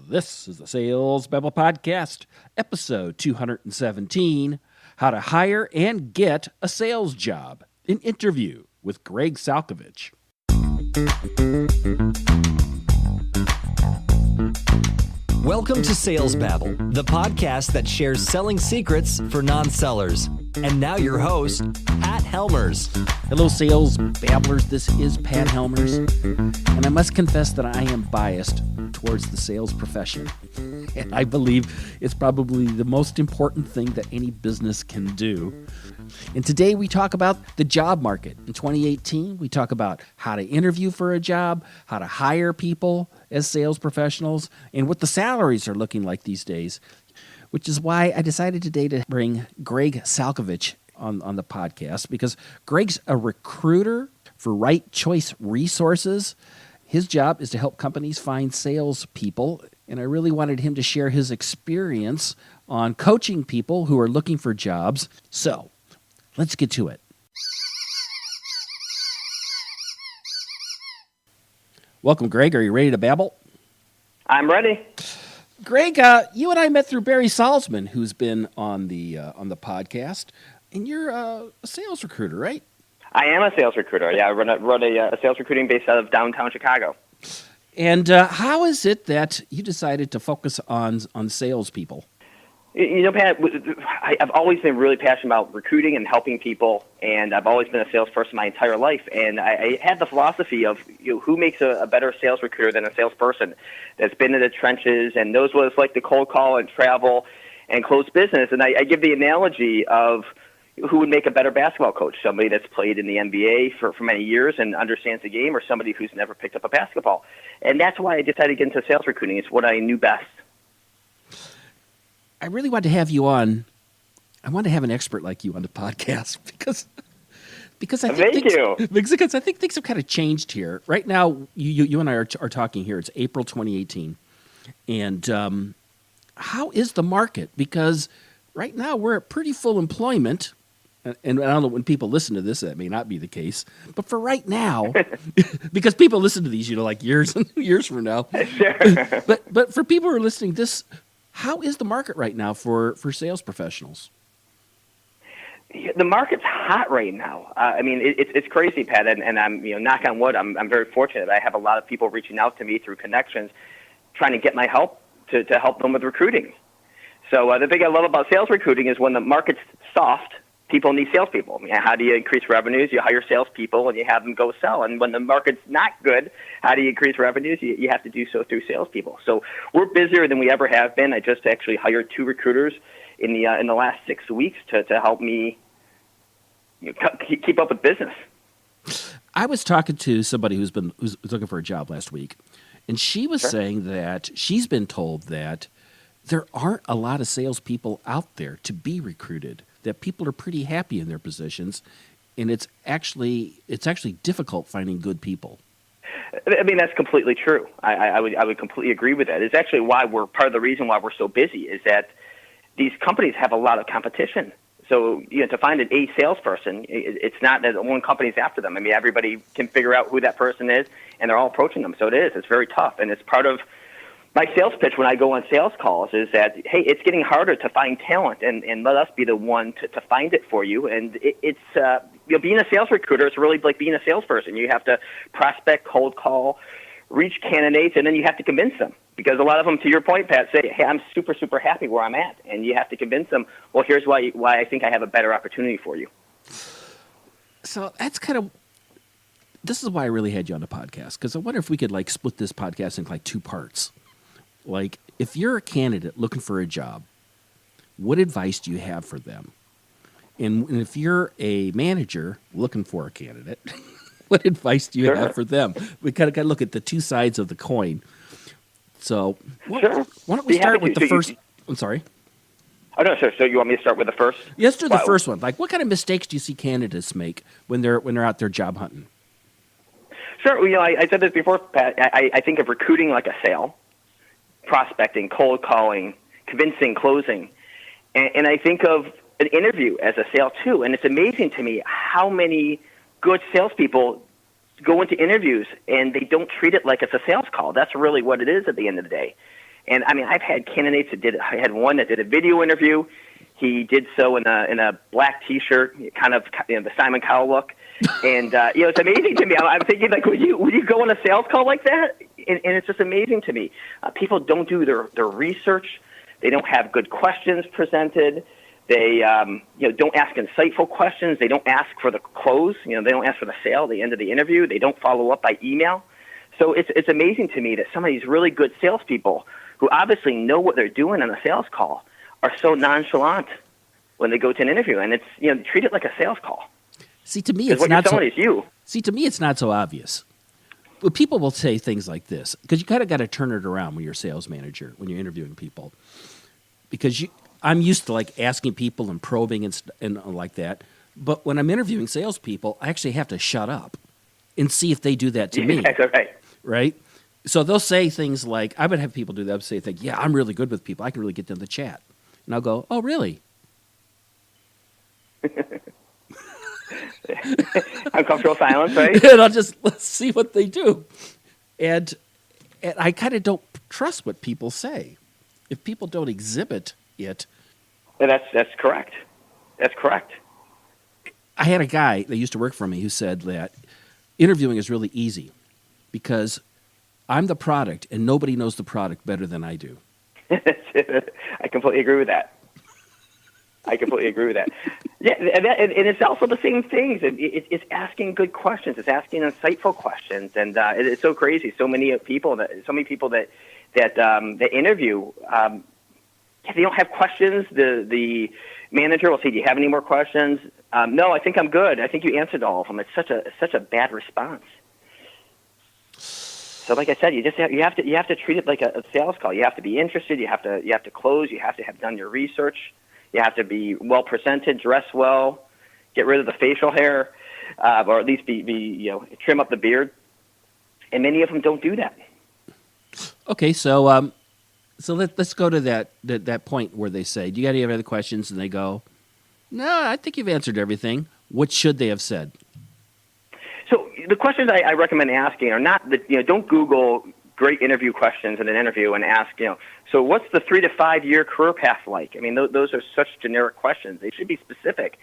This is the Sales Babble Podcast, episode 217, How to Hire and Get a Sales Job, an interview with Gregg Salkovitch. Welcome to Sales Babble, the podcast that shares selling secrets for non-sellers. And now your host, Pat Helmers. Hello, Sales Babblers. This is Pat Helmers, and I must confess that I am biased towards the sales profession. And I believe it's probably the most important thing that any business can do. And today we talk about the job market. In 2018, we talk about how to interview for a job, how to hire people as sales professionals, and what the salaries are looking like these days, which is why I decided today to bring Gregg Salkovitch on the podcast, because Gregg's a recruiter for Right Choice Resources. His job is to help companies find sales people, and I really wanted him to share his experience on coaching people who are looking for jobs. So, let's get to it. Welcome, Gregg. Are you ready to babble? I'm ready. Gregg, you and I met through Barry Salzman, who's been on the podcast, and you're a sales recruiter, right? I am a sales recruiter. Yeah, I run a sales recruiting base out of downtown Chicago. And how is it that you decided to focus on salespeople? You know, Pat, I've always been really passionate about recruiting and helping people, and I've always been a salesperson my entire life. And I had the philosophy of, who makes a better sales recruiter than a salesperson that's been in the trenches and knows what it's like to cold call and travel and close business. And I give the analogy of who would make a better basketball coach, somebody that's played in the NBA for many years and understands the game, or somebody who's never picked up a basketball. And that's why I decided to get into sales recruiting. It's what I knew best. I really wanted to have you on. I want to have an expert like you on the podcast because I think things have kind of changed here. Right now, you and I are talking here. It's April 2018, and how is the market? Because right now we're at pretty full employment, and I don't know, when people listen to this, that may not be the case. But for right now, because people listen to these, like years and years from now. Sure. But for people who are listening, how is the market right now for sales professionals? The market's hot right now. I mean, it's crazy, Pat, and I'm, knock on wood, I'm very fortunate. I have a lot of people reaching out to me through connections, trying to get my help to help them with recruiting. So the thing I love about sales recruiting is when the market's soft, people need salespeople. I mean, how do you increase revenues? You hire salespeople and you have them go sell. And when the market's not good, how do you increase revenues? You have to do so through salespeople. So we're busier than we ever have been. I just actually hired 2 recruiters in the last 6 weeks to help me keep up with business. I was talking to somebody who's looking for a job last week, and she was saying that she's been told that there aren't a lot of salespeople out there to be recruited, that people are pretty happy in their positions, and it's actually difficult finding good people. I mean, that's completely true. I would completely agree with that. It's actually part of the reason why we're so busy is that these companies have a lot of competition. So, to find an A salesperson, it's not that one company's after them. I mean, everybody can figure out who that person is, and they're all approaching them. So it's very tough, and it's part of my sales pitch when I go on sales calls is that, hey, it's getting harder to find talent, and let us be the one to find it for you. And it's being a sales recruiter is really like being a salesperson. You have to prospect, cold call, reach candidates, and then you have to convince them. Because a lot of them, to your point, Pat, say, hey, I'm super, super happy where I'm at. And you have to convince them, well, here's why I think I have a better opportunity for you. So this is why I really had you on the podcast, because I wonder if we could split this podcast into 2 parts. If you're a candidate looking for a job, what advice do you have for them? And if you're a manager looking for a candidate, what advice do you have for them? We kind of got to look at the 2 sides of the coin. So why don't we start with the first? I'm sorry. Oh, no, sure. So you want me to start with the first? Let's do the first one. What kind of mistakes do you see candidates make when they're out there job hunting? Sure. Well, I said this before, Pat. I think of recruiting like a sale, prospecting, cold calling, convincing, closing. And I think of an interview as a sale, too. And it's amazing to me how many good salespeople go into interviews and they don't treat it like it's a sales call. That's really what it is at the end of the day. And I mean, I've had candidates that did. I had one that did a video interview. He did so in a black T-shirt, kind of the Simon Cowell look, and it's amazing to me. I'm thinking like, would you go on a sales call like that? And it's just amazing to me. People don't do their research. They don't have good questions presented. They don't ask insightful questions. They don't ask for the close. They don't ask for the sale at the end of the interview. They don't follow up by email. So it's amazing to me that some of these really good salespeople who obviously know what they're doing on a sales call are so nonchalant when they go to an interview, and it's treat it like a sales call. See, to me, it's not so. See, to me, it's not so obvious. But people will say things like this because you kind of got to turn it around when you're a sales manager, when you're interviewing people, because I'm used to like asking people and probing and like that. But when I'm interviewing salespeople, I actually have to shut up and see if they do that to me. That's right. Right? So they'll say things like, I would have people do that, say things, yeah, I'm really good with people. I can really get them to chat. And I'll go, oh, really? Uncomfortable silence, right? And let's see what they do. And I kind of don't trust what people say. If people don't exhibit it. That's correct. That's correct. I had a guy that used to work for me who said that interviewing is really easy because I'm the product and nobody knows the product better than I do. I completely agree with that. Yeah, and it's also the same things. It's asking good questions. It's asking insightful questions, and it's so crazy. So many people that interview, they don't have questions. The manager will say, "Do you have any more questions?" No, I think I'm good. I think you answered all of them. It's such a bad response. So, like I said, you have to treat it like a sales call. You have to be interested. You have to close. You have to have done your research. You have to be well presented, dress well, get rid of the facial hair, or at least be trim up the beard. And many of them don't do that. Okay, so let's go to that point where they say, "Do you got any other questions?" And they go, "No, I think you've answered everything." What should they have said? So the questions I recommend asking are not don't Google great interview questions in an interview and ask, so what's the 3 to 5 year career path like? I mean, those are such generic questions. They should be specific.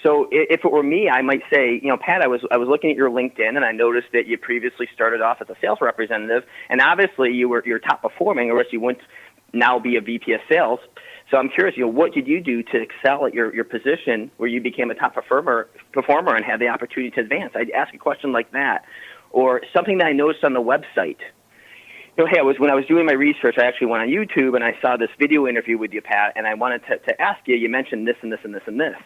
So if it were me, I might say, Pat, I was looking at your LinkedIn and I noticed that you previously started off as a sales representative, and obviously you're top performing, or else you wouldn't now be a VP of sales. So I'm curious, what did you do to excel at your position where you became a top performer and had the opportunity to advance? I'd ask a question like that, or something that I noticed on the website. Hey, when I was doing my research, I actually went on YouTube and I saw this video interview with you, Pat, and I wanted to ask you. You mentioned this and this and this and this,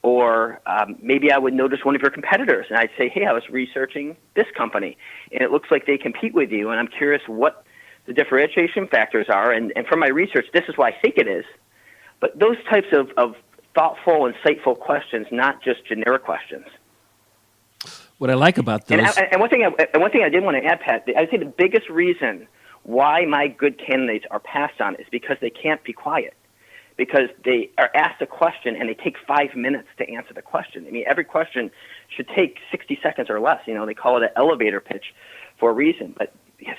or maybe I would notice one of your competitors, and I'd say, hey, I was researching this company, and it looks like they compete with you, and I'm curious what the differentiation factors are, and from my research, this is why I think it is. But those types of thoughtful, insightful questions, not just generic questions. What I like about those, and one thing I did want to add, Pat, I'd say the biggest reason why my good candidates are passed on is because they can't be quiet, because they are asked a question and they take 5 minutes to answer the question. I mean, every question should take 60 seconds or less. They call it an elevator pitch for a reason. But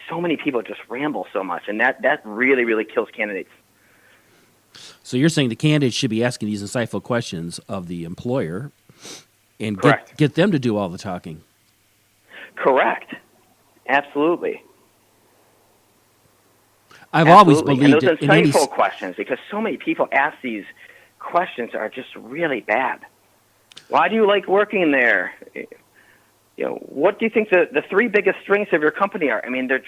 so many people just ramble so much, and that really, really kills candidates. So you're saying the candidates should be asking these insightful questions of the employer and get them to do all the talking. Correct. Absolutely. I've always believed those insightful questions, because so many people ask these questions are just really bad. Why do you like working there? What do you think the 3 biggest strengths of your company are? I mean, they're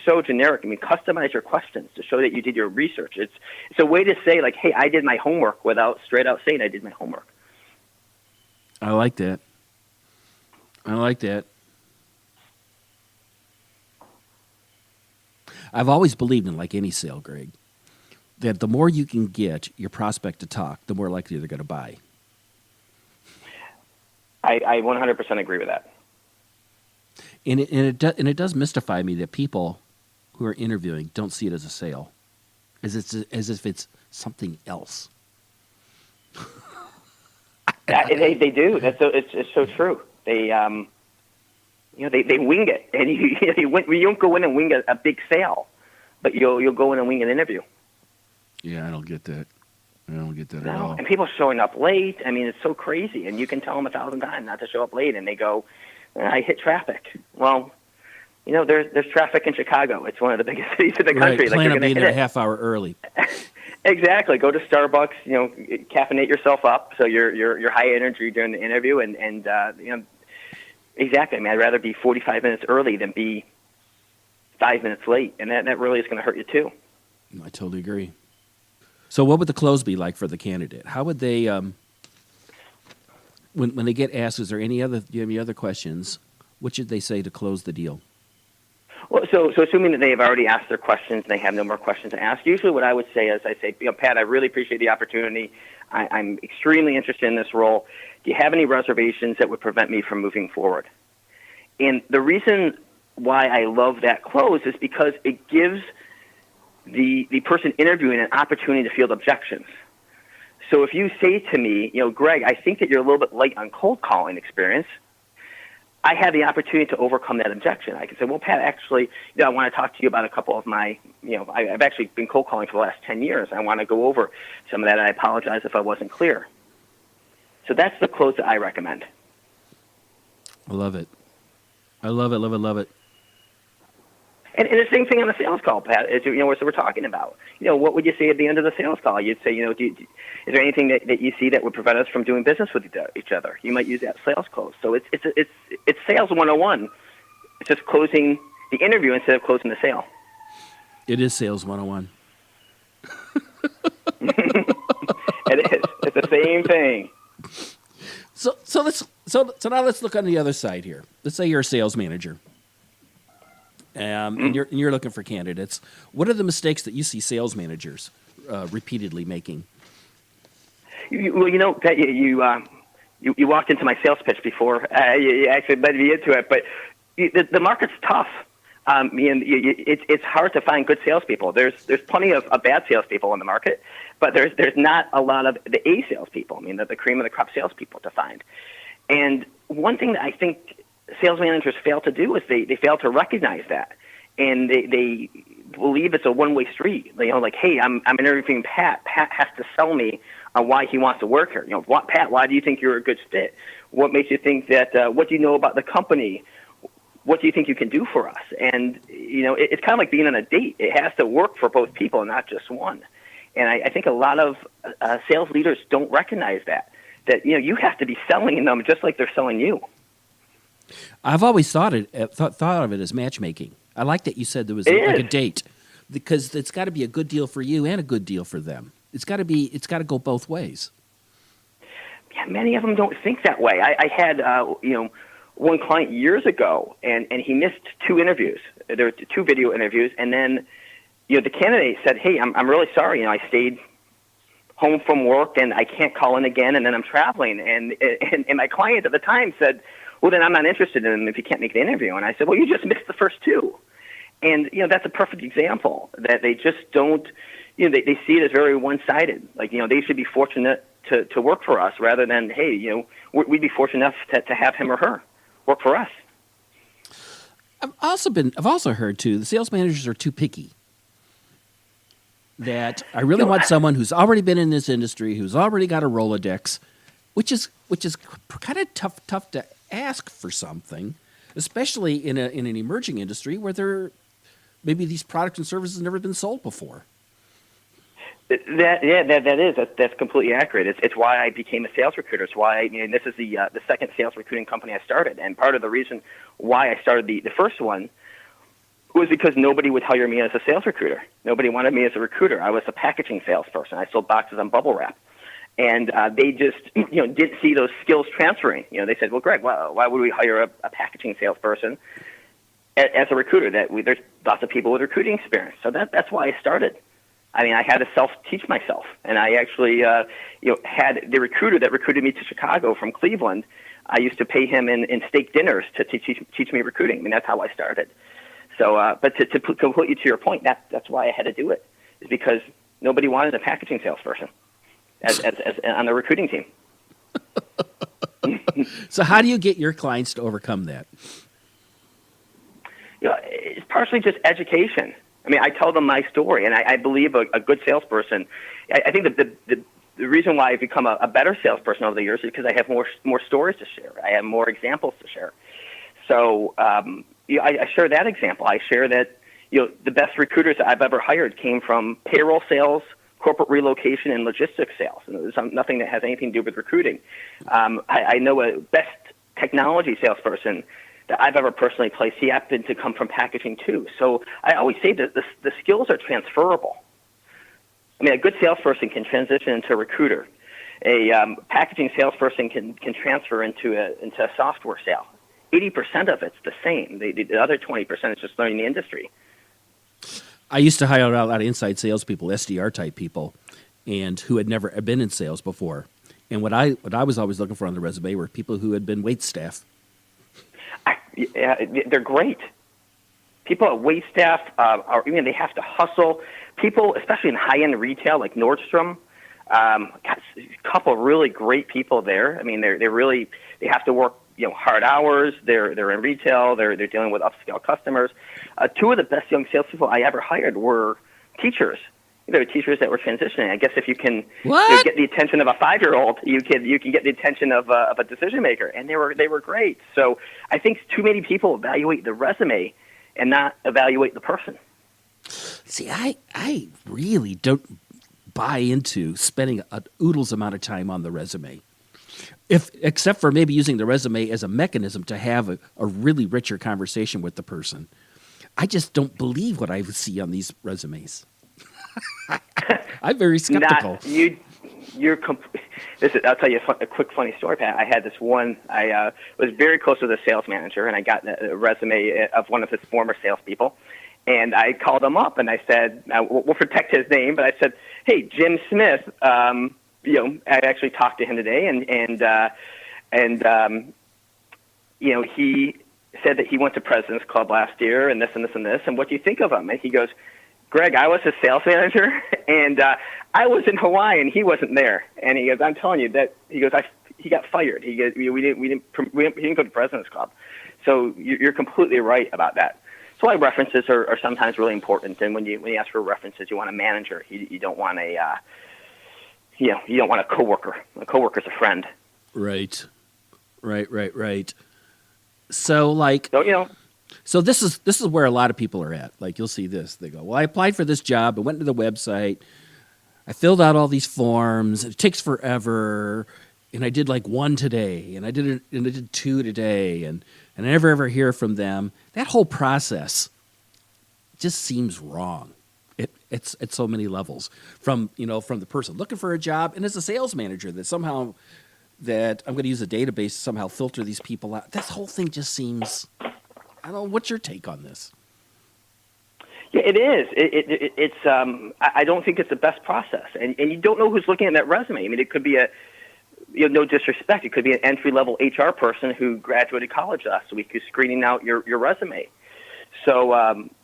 so generic. I mean, customize your questions to show that you did your research. It's a way to say, like, hey, I did my homework, without straight out saying I did my homework. I like that. I've always believed in, like any sale, Greg, that the more you can get your prospect to talk, the more likely they're going to buy. I 100% agree with that. And it does mystify me that people who are interviewing don't see it as a sale, as if it's something else. They do. It's so true. They they wing it, and you don't go in and wing a big sale. but you'll go in and wing an interview. Yeah, I don't get that. I don't get that at No, all. and people showing up late. I mean, it's so crazy. And you can tell them 1,000 times not to show up late, and they go, I hit traffic. Well, there's traffic in Chicago. It's one of the biggest cities in the country. Right, plan on you're being gonna there a hit it. half hour early. Exactly. Go to Starbucks. Caffeinate yourself up so you're high energy during the interview, and exactly. I mean, I'd rather be 45 minutes early than be 5 minutes late, and that really is going to hurt you too. I totally agree. So what would the close be like for the candidate? How would they, when they get asked, do you have any other questions, what should they say to close the deal? Well, so assuming that they have already asked their questions and they have no more questions to ask, usually what I would say is, Pat, I really appreciate the opportunity. I'm extremely interested in this role. Do you have any reservations that would prevent me from moving forward? And the reason why I love that close is because it gives the person interviewing an opportunity to field objections. So if you say to me, Greg, I think that you're a little bit light on cold calling experience, I have the opportunity to overcome that objection. I can say, well, Pat, actually, I want to talk to you about a couple of my, I've actually been cold calling for the last 10 years. I want to go over some of that, and I apologize if I wasn't clear. So that's the close that I recommend. I love it. I love it, love it, love it. And the same thing on the sales call, Pat, as what we're talking about. What would you say at the end of the sales call? You'd say, is there anything that you see that would prevent us from doing business with each other? You might use that sales close. So it's sales 101. It's just closing the interview instead of closing the sale. It is sales 101. It is. It's the same thing. So now let's look on the other side here. Let's say you're a sales manager. And you're looking for candidates. What are the mistakes that you see sales managers repeatedly making? Pat, you walked into my sales pitch before. You actually led me into it, but the market's tough. It's hard to find good salespeople. There's plenty of bad salespeople in the market, but there's not a lot of the A salespeople. The cream of the crop salespeople to find. And one thing that I think sales managers fail to do is they fail to recognize that, and they believe it's a one-way street. Hey, I'm interviewing Pat. Pat has to sell me on why he wants to work here. Pat, why do you think you're a good fit? What makes you think that? What do you know about the company? What do you think you can do for us? And it's kind of like being on a date. It has to work for both people, not just one. And I think a lot of sales leaders don't recognize that you have to be selling them just like they're selling you. I've always thought of it as matchmaking. I like that you said there was like a date, because it's got to be a good deal for you and a good deal for them. It's got to go both ways. Yeah, many of them don't think that way. I had one client years ago, and he missed 2 interviews. There were 2 video interviews, and then the candidate said, "Hey, I'm really sorry. I stayed home from work and I can't call in again, and then I'm traveling." And my client at the time said, "Well, then I'm not interested in him if you can't make the interview." And I said, "Well, you just missed the first 2." And, that's a perfect example that they just don't, they see it as very one-sided. They should be fortunate to work for us rather than, hey, we'd be fortunate enough to have him or her work for us. I've also heard, too, the sales managers are too picky. That I really want someone who's already been in this industry, who's already got a Rolodex, which is kind of tough to ask for something, especially in an emerging industry where maybe these products and services have never been sold before. That's completely accurate. It's why I became a sales recruiter. It's why this is the second sales recruiting company I started, and part of the reason why I started the first one was because nobody would hire me as a sales recruiter. Nobody wanted me as a recruiter. I was a packaging salesperson. I sold boxes on bubble wrap. And they just, didn't see those skills transferring. They said, "Well, Greg, why would we hire a packaging salesperson as a recruiter? There's lots of people with recruiting experience." So that's why I started. I had to self-teach myself. And I actually, had the recruiter that recruited me to Chicago from Cleveland. I used to pay him in steak dinners to teach me recruiting. That's how I started. So, but to completely to your point, that's why I had to do it, is because nobody wanted a packaging salesperson as on the recruiting team. So how do you get your clients to overcome that? It's partially just education. I mean, I tell them my story, and I believe a good salesperson. I think that the reason why I've become a better salesperson over the years is because I have more stories to share. I have more examples to share. So I share that example. I share that the best recruiters that I've ever hired came from payroll sales, corporate relocation, and logistics sales. And there's nothing that has anything to do with recruiting. I know a best technology salesperson that I've ever personally placed. He happened to come from packaging too. So I always say that the skills are transferable. I mean, a good salesperson can transition into a recruiter. A packaging salesperson can transfer into a software sale. 80% of it's the same. The other 20% is just learning the industry. I used to hire a lot of inside salespeople, SDR type people, and who had never been in sales before. And what I was always looking for on the resume were people who had been wait staff. They're great. People at wait staff they have to hustle. People, especially in high-end retail like Nordstrom, got a couple of really great people there. I mean, they have to work hard hours. They're in retail. They're dealing with upscale customers. Two of the best young salespeople I ever hired were teachers. They were teachers that were transitioning. I guess if you can get the attention of a 5-year-old, you can get the attention of a decision maker, and they were great. So I think too many people evaluate the resume and not evaluate the person. See, I really don't buy into spending a oodles amount of time on the resume, except for maybe using the resume as a mechanism to have a really richer conversation with the person. I just don't believe what I see on these resumes. I'm very skeptical. I'll tell you a quick funny story, Pat. I had this one. I was very close with a sales manager, and I got a resume of one of his former salespeople. And I called him up, and I said, we'll protect his name, but I said, hey, Jim Smith, I actually talked to him today, and he said that he went to President's Club last year, and this and this and this, and what do you think of him? And he goes, Greg, I was his sales manager, and I was in Hawaii, and he wasn't there. And he goes, I'm telling you that. He goes, he got fired. He goes, he didn't go to President's Club. So you're completely right about that. That's why references are sometimes really important. And when you ask for references, you want a manager. You don't want you don't want a coworker. A coworker's a friend. Right. So So this is where a lot of people are at. Like, you'll see this. They go, well, I applied for this job. I went to the website. I filled out all these forms. It takes forever. And I did like one today. And I did two today. And I never ever hear from them. That whole process just seems wrong. It's at so many levels. From the person looking for a job, and as a sales manager that I'm going to use a database to somehow filter these people out. This whole thing just seems, I don't know. What's your take on this? Yeah, it is. It's. I don't think it's the best process, and you don't know who's looking at that resume. I mean, it could be no disrespect. It could be an entry-level HR person who graduated college last week who's screening out your resume. So,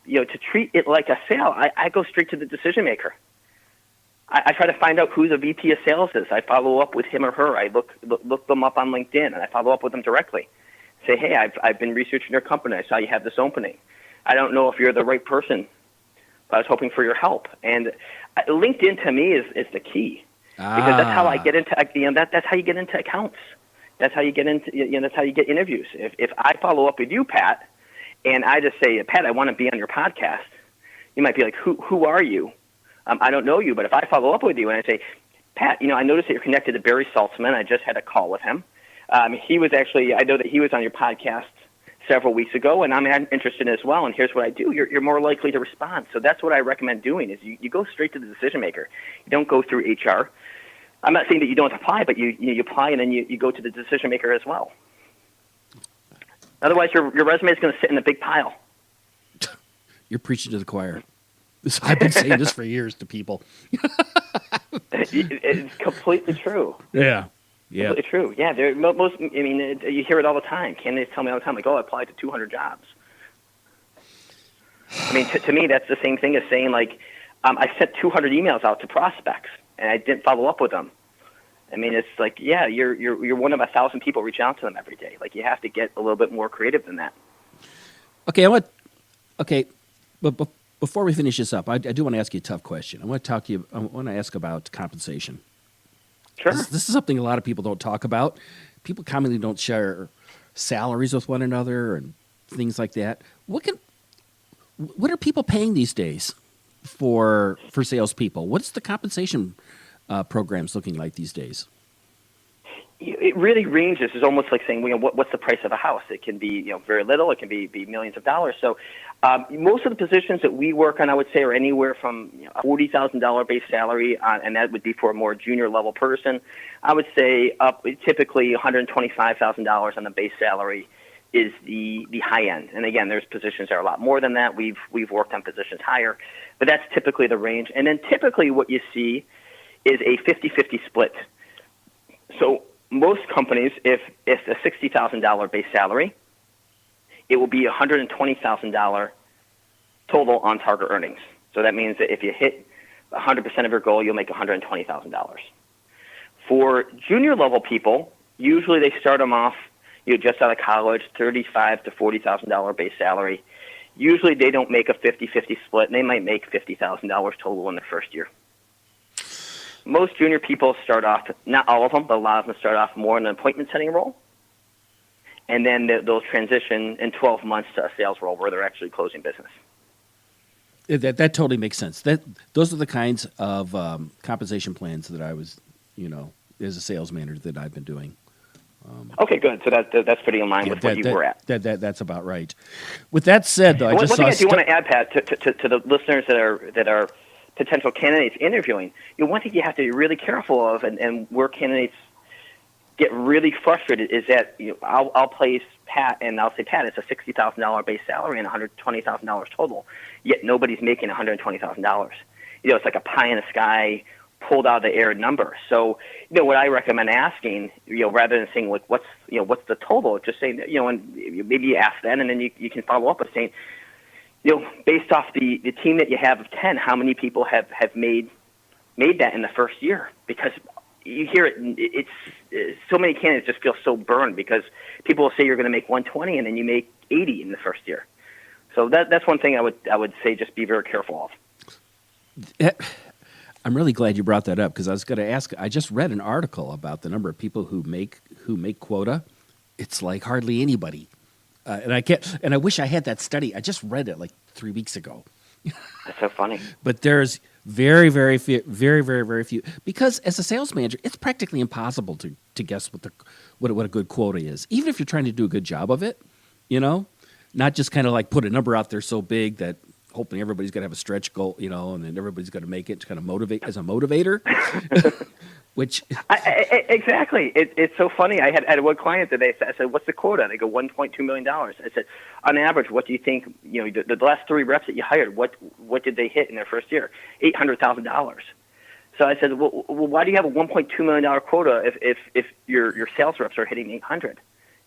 to treat it like a sale, I go straight to the decision maker. I try to find out who the VP of sales is. I follow up with him or her. I look them up on LinkedIn, and I follow up with them directly. Say, hey, I've been researching your company. I saw you have this opening. I don't know if you're the right person, but I was hoping for your help. And LinkedIn to me is the key, because that's how I get into that's how you get into accounts. That's how you get into that's how you get interviews. If I follow up with you, Pat, and I just say, Pat, I want to be on your podcast, you might be like, who are you? I don't know you, but if I follow up with you and I say, Pat, I noticed that you're connected to Barry Saltzman. I just had a call with him. He was actually, I know that he was on your podcast several weeks ago, and I'm interested as well, and here's what I do. You're more likely to respond. So that's what I recommend doing, is you go straight to the decision maker. You don't go through HR. I'm not saying that you don't apply, but you apply and then you go to the decision maker as well. Otherwise, your resume is going to sit in a big pile. You're preaching to the choir. I've been saying this for years to people. It's completely true. Yeah. Completely true. Yeah, you hear it all the time. Candidates tell me all the time, like, I applied to 200 jobs. I mean, to me, that's the same thing as saying, like, I sent 200 emails out to prospects, and I didn't follow up with them. I mean, it's like, yeah, you're one of 1,000 people reaching out to them every day. Like, you have to get a little bit more creative than that. But before we finish this up, I do want to ask you a tough question. I want to ask about compensation. Sure. This is something a lot of people don't talk about. People commonly don't share salaries with one another and things like that. What are people paying these days for salespeople? What's the compensation programs looking like these days? It really ranges. It's almost like saying, what's the price of a house? It can be, very little. It can be millions of dollars. So most of the positions that we work on, I would say, are anywhere from a $40,000 base salary, and that would be for a more junior level person. I would say up typically $125,000 on the base salary is the high end. And again, there's positions that are a lot more than that. We've worked on positions higher, but that's typically the range. And then typically what you see is a 50-50 split. So most companies, if it's a $60,000 base salary, it will be $120,000 total on target earnings. So that means that if you hit 100% of your goal, you'll make $120,000. For junior level people, usually they start them off, just out of college, $35,000 to $40,000 base salary. Usually they don't make a 50-50 split, and they might make $50,000 total in the first year. Most junior people start off, not all of them, but a lot of them start off more in an appointment setting role. And then they'll transition in 12 months to a sales role where they're actually closing business. That totally makes sense. Those are the kinds of compensation plans that I was, as a sales manager that I've been doing. Okay, good. So that's pretty in line with what you were at. That's about right. With that said, though, one thing I do want to add, Pat, to the listeners that are potential candidates interviewing, one thing you have to be really careful of, and where candidates get really frustrated is that I'll place Pat, and I'll say, Pat, it's a $60,000 base salary and $120,000 total, yet nobody's making $120,000. It's like a pie in the sky, pulled out of the air number. So, what I recommend asking, rather than saying what's the total, just saying, and maybe you ask then, and then you can follow up with saying, based off the team that you have of 10, how many people have made that in the first year? Because you hear it's so many candidates just feel so burned because people will say you're going to make 120 and then you make 80 in the first year. So that's one thing I would say just be very careful of. I'm really glad you brought that up because I was going to ask. I just read an article about the number of people who make quota. It's like hardly anybody, and I wish I had that study. I just read it like 3 weeks ago. That's so funny. But there's very, very few, very, very, very few. Because as a sales manager, it's practically impossible to guess what a good quota is, even if you're trying to do a good job of it. Not just kind of like put a number out there so big that hoping everybody's going to have a stretch goal, and then everybody's going to make it to kind of motivate as a motivator. Which exactly, it's so funny. I had one client today. I said, "What's the quota?" They go, $1.2 million. I said, "On average, what do you think? The last 3 reps that you hired, what did they hit in their first year? $800,000." So I said, "Well, why do you have a $1.2 million quota if your sales reps are hitting 800?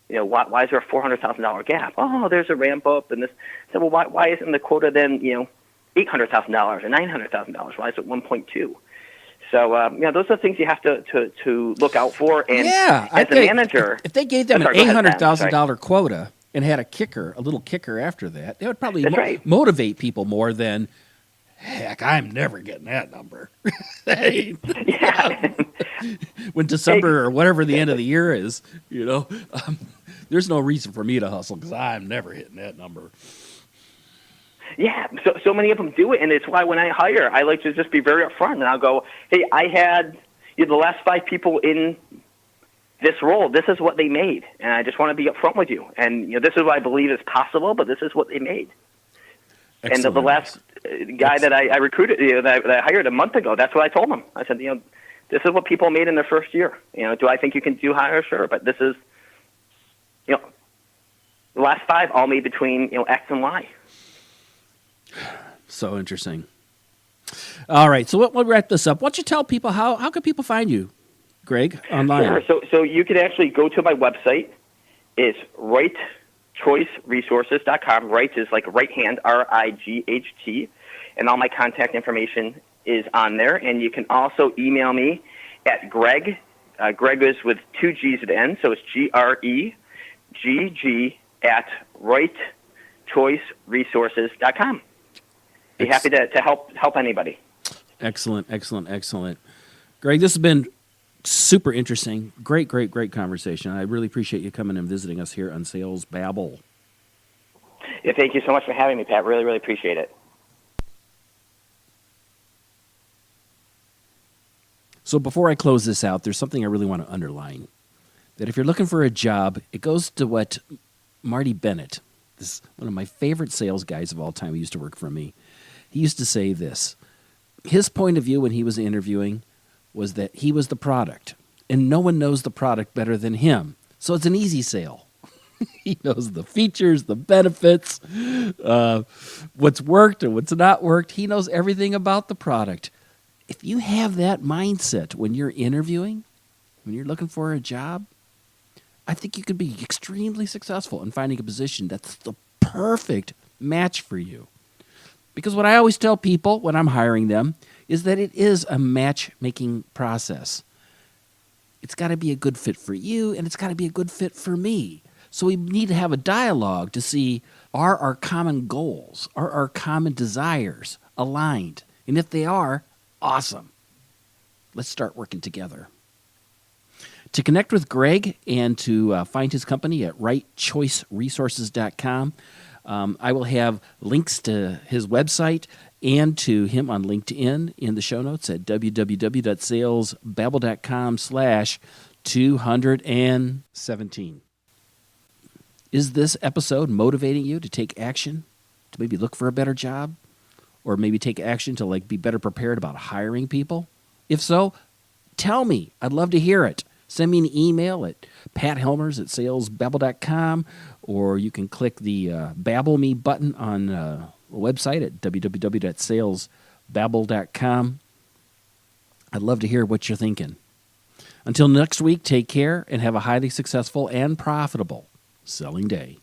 Why is there a $400,000 gap? Oh, there's a ramp up and this." I said, "Well, why isn't the quota then $800,000 or $900,000? Why is it 1.2?" So, those are things you have to look out for. And as a manager, if they gave them an $800,000 quota and had a little kicker after that, they would probably motivate people more than, heck, I'm never getting that number. When December or whatever the end of the year is, there's no reason for me to hustle because I'm never hitting that number. Yeah, so many of them do it, and it's why when I hire, I like to just be very upfront, and I'll go, "Hey, I had the last 5 people in this role. This is what they made, and I just want to be upfront with you. And this is what I believe is possible, but this is what they made." Excellent. And the last guy that I recruited, that I hired a month ago, that's what I told him. I said, this is what people made in their first year. Do I think you can do higher? Sure, but this is, the last 5 all made between X and Y. So interesting. All right, so we'll wrap this up. Why don't you tell people how can people find you, Gregg, online? Sure. So you can actually go to my website. It's rightchoiceresources.com. Right is like right hand, RIGHT, and all my contact information is on there. And you can also email me at Gregg. Gregg is with 2 G's at the end, so it's GREGG at rightchoiceresources.com. be happy to help anybody. Excellent. Gregg, this has been super interesting. Great conversation. I really appreciate you coming and visiting us here on Sales Babble. Yeah, thank you so much for having me, Pat. Really appreciate it. So before I close this out, there's something I really want to underline. That if you're looking for a job, it goes to what Marty Bennett, this one of my favorite sales guys of all time, who used to work for me, he used to say this. His point of view when he was interviewing was that he was the product, and no one knows the product better than him. So it's an easy sale. He knows the features, the benefits, what's worked and what's not worked. He knows everything about the product. If you have that mindset when you're interviewing, when you're looking for a job, I think you could be extremely successful in finding a position that's the perfect match for you. Because what I always tell people when I'm hiring them is that it is a matchmaking process. It's got to be a good fit for you, and it's got to be a good fit for me. So we need to have a dialogue to see, are our common goals, are our common desires aligned? And if they are, awesome. Let's start working together. To connect with Gregg and to find his company at rightchoiceresources.com, I will have links to his website and to him on LinkedIn in the show notes at www.salesbabble.com/217. Is this episode motivating you to take action, to maybe look for a better job, or maybe take action to be better prepared about hiring people? If so, tell me. I'd love to hear it. Send me an email at pathelmers@salesbabble.com, or you can click the Babble Me button on the website at www.salesbabble.com. I'd love to hear what you're thinking. Until next week, take care and have a highly successful and profitable selling day.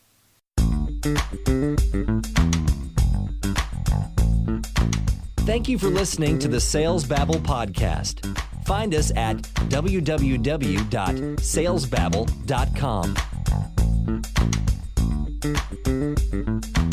Think you for listening to the Sales Babble podcast. Find us at www.salesbabble.com.